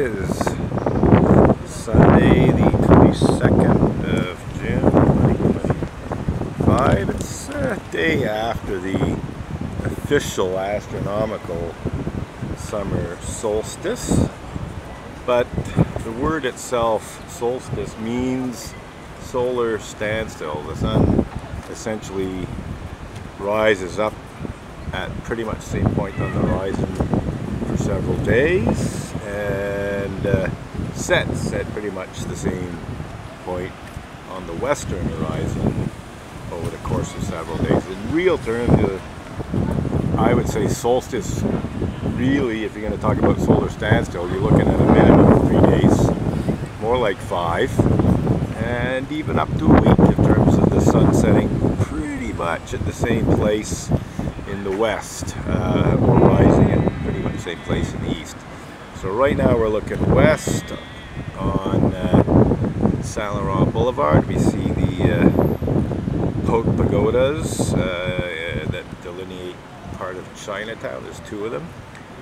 is Sunday the 22nd of June 2025. It's a day after the official astronomical summer solstice, but the word itself, solstice, means solar standstill. The sun essentially rises up at pretty much the same point on the horizon for several days and sets at pretty much the same point on the western horizon over the course of several days. In real terms, I would say solstice, really, if you're going to talk about solar standstill, you're looking at a minimum of 3 days, more like 5, and even up to a week in terms of the sun setting pretty much at the same place in the west, or rising at pretty much the same place in the east. So right now we're looking west on Laurent Boulevard. We see the pagodas that delineate part of Chinatown. There's 2 of them.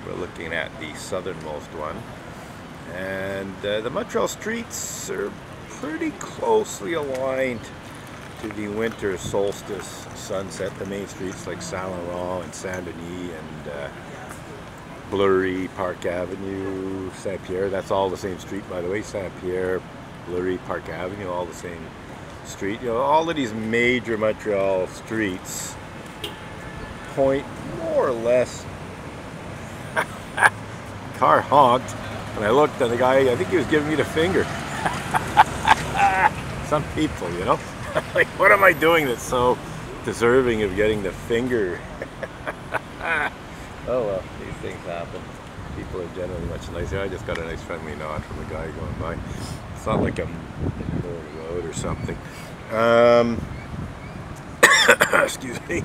We're looking at the southernmost one. And the Montreal streets are pretty closely aligned to the winter solstice sunset. The main streets like Saint Laurent and Saint Denis and Bleury, Park Avenue, Saint Pierre. That's all the same street, by the way. Saint Pierre, Bleury, Park Avenue, all the same street. You know, all of these major Montreal streets point more or less. Car honked, and I looked at the guy. I think he was giving me the finger. Some people, you know, like, what am I doing that's so deserving of getting the finger? Oh well, these things happen. People are generally much nicer. I just got a nice friendly nod from the guy going by. It's not like I'm going out or something. Excuse me.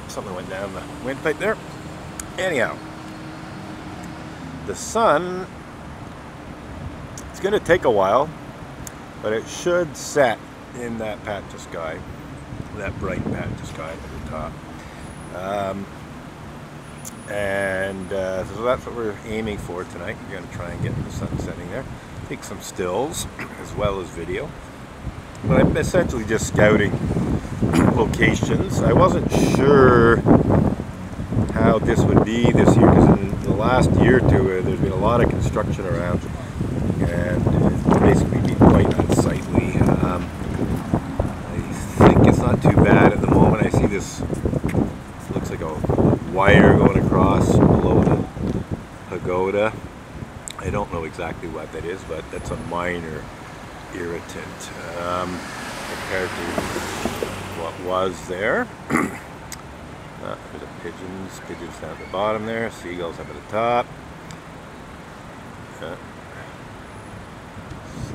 Something went down the windpipe there. Anyhow, the sun, it's going to take a while, but it should set in that patch of sky, that bright patch of sky at the top. So that's what we're aiming for tonight. We're going to try and get the sun setting there. Take some stills as well as video. But I'm essentially just scouting locations. I wasn't sure how this would be this year, because in the last year or two there's been a lot of construction around and it's basically been quite unsightly. I think it's not too bad at the moment. I see this, looks like a wire going across below the pagoda. I don't know exactly what that is, but that's a minor irritant compared to what was there. There's the pigeons down at the bottom there, seagulls up at the top. So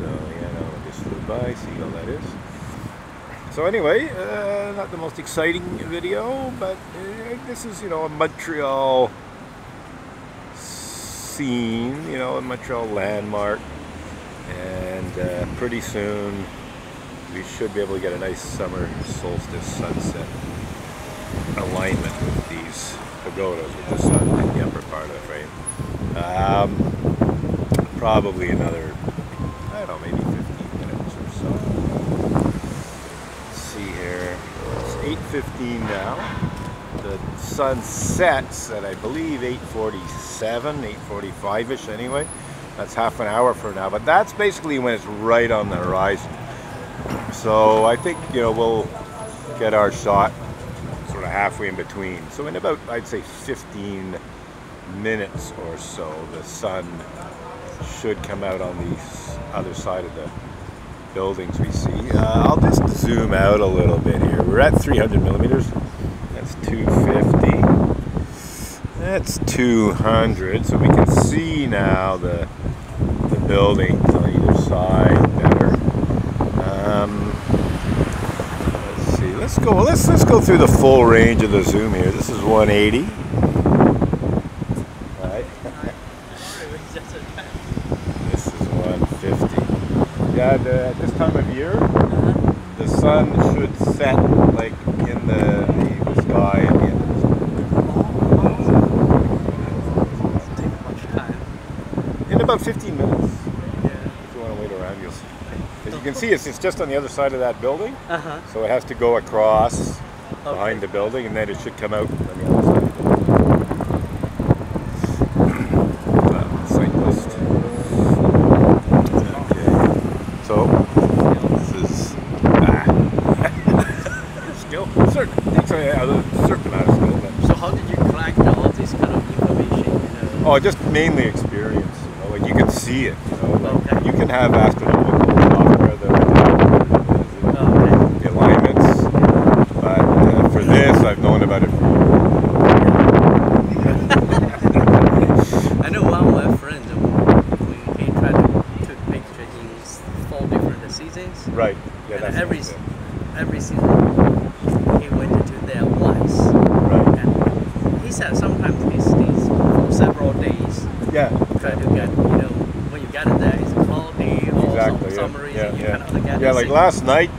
yeah, no, I just flew by, seagull that is. So anyway, not the most exciting video, but this is, you know, a Montreal scene, you know, a Montreal landmark, and pretty soon we should be able to get a nice summer solstice sunset alignment with these pagodas with the sun in the upper part of the frame. Probably another, I don't know, maybe 15 minutes or so. Let's see here, it's 8:15 now. The sun sets at, I believe, 8:47, 8:45-ish anyway. That's half an hour from now, but that's basically when it's right on the horizon. So I think, you know, we'll get our shot sort of halfway in between. So in about, I'd say, 15 minutes or so, the sun should come out on the other side of the buildings we see. I'll just zoom out a little bit here. We're at 300 millimeters. That's 250. That's 200. So we can see now the buildings on either side better. Let's see. Let's go through the full range of the zoom here. This is 180. Right. This is 150. Yeah, at this time of year, the sun should set like in the sky at the end of the about 15 minutes. Yeah. If you want to wait around, you'll see. As you can see, it's just on the other side of that building. Uh-huh. So it has to go across behind the building, and then it should come out on the other side. Site list. Okay. So this is skill. Takes a certain amount of skill. But. So how did you collect all this kind of information? You know? Oh, just mainly experience. You know, like you can see it. You know, like Okay. you can have astronomical software that the alignments, but for this, I've known about it for years. I know one of my friends, he tried to take pictures in 4 different seasons. Right. Yeah. And That's every season he went to there once. Right. And he said sometimes he stays for several days. Yeah. Try to get, you know, when you get it there, it's cloudy or Exactly. some reason you cannot get Yeah, it. like last night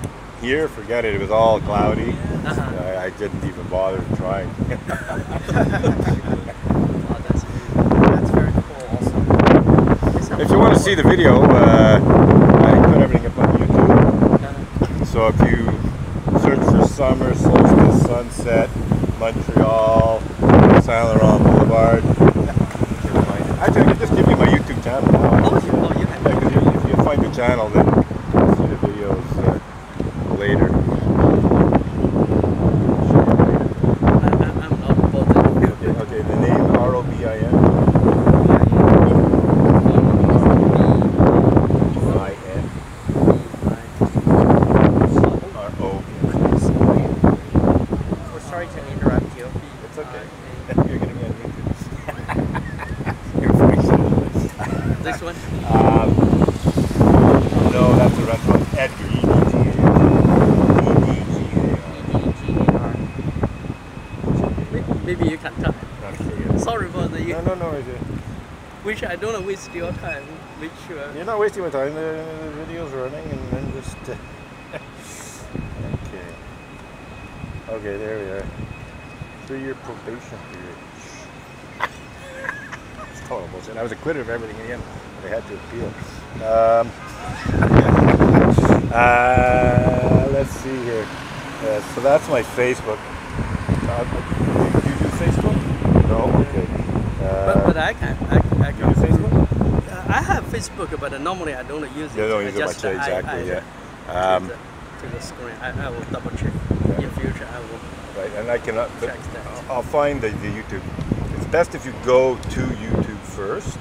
here, forget it. It was all cloudy. Uh-huh. I didn't even bother trying. Wow, that's very cool also. If you want to see the video, I put everything up on YouTube. So if you search for summer, solstice, sunset, Montreal, Saint Laurent Boulevard, actually I can just give you my YouTube channel now. Oh, you can. Yeah, because if you find the channel, then you'll see the videos later. I'm not bothered. Okay, the name ROBIN. We're sorry to interrupt you. It's okay. You're going to be on YouTube. Your voice. This one? No, that's a restaurant. Edgar. Maybe you can talk. Okay. Sorry for the No. which I don't waste your time. Make sure. You're not wasting my time. The video's running, and then just. Okay. Okay, there we are. 3-year probation period. It's total bullshit. I was acquitted of everything again, but I had to appeal. Let's see here. So that's my Facebook. Do you do Facebook? No? Okay. But I can. You do Facebook? I have Facebook, but normally I don't use it. You don't I use it much, exactly, yeah. To the screen. I will double check. In future, I will. Right, and I cannot. Check that. I'll find the YouTube. It's best if you go to YouTube first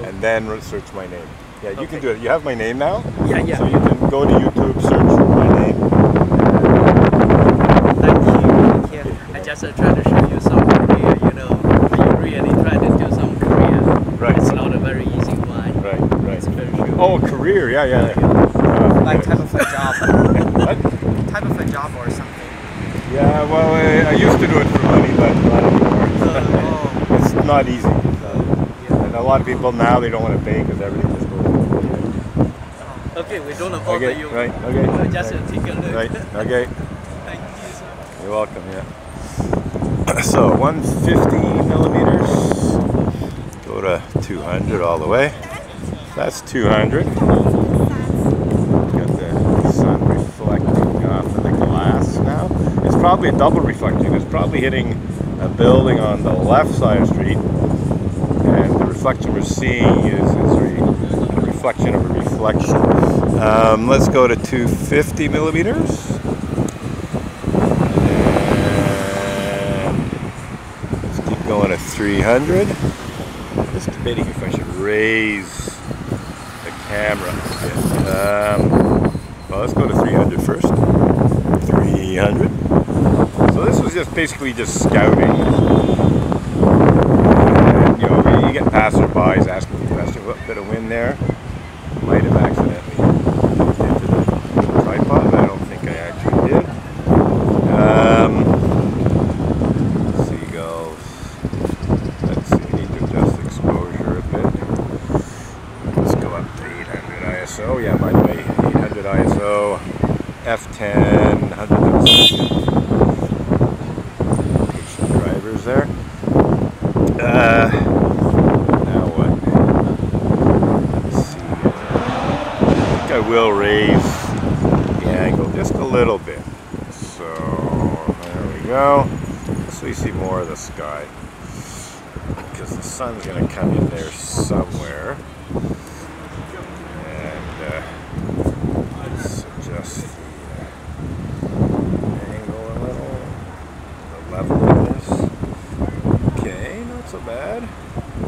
and then search my name. Yeah, you can do it. You have my name now. Yeah. So you can go to YouTube, search my name. Thank you. I just try to show you some Korea. You know, you really try to do some Korea. Right. It's not a very easy one. Right. It's very sure. Oh, career. Yeah. Like type of a job. What? Type of a job or something. Yeah, well, I used to do it for money, but not anymore. It's not easy. And a lot of people now, they don't want to pay because everything just goes through. Okay, we don't bother Okay, you. right, okay. We'll just take a look. Right, okay. Thank you, sir. You're welcome, yeah. So, 150 millimeters. Go to 200 all the way. That's 200. Got the sun reflecting off of the glass now. It's probably a double reflection. It's probably hitting a building on the left side of the street, and the reflection we're seeing is a reflection of a reflection. Let's go to 250 millimeters. And let's keep going to 300. Just debating if I should raise the camera. Well, let's go to 300 first. 300. So this was just basically just scouting. And, you know, you get passerbys asking you questions. What bit of wind there? Might have accidentally into the tripod, but I don't think I actually did. Seagulls. Let's see, we need to adjust exposure a bit. Let's go up to 800 ISO. Yeah, by the way, 800 ISO, F10, 100 patient drivers there. Now what? sky, because the sun's going to come in there somewhere. And let's adjust the angle a little, the level of this. Okay, not so bad.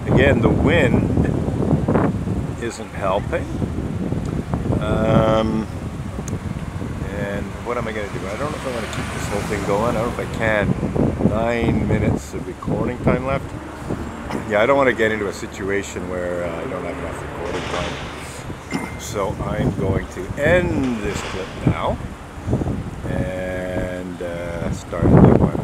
Again, the wind isn't helping. And what am I going to do? I don't know if I want to keep this whole thing going. I don't know if I can. 9 minutes of recording time left. Yeah, I don't want to get into a situation where I don't have enough recording time. So I'm going to end this clip now and start a new one.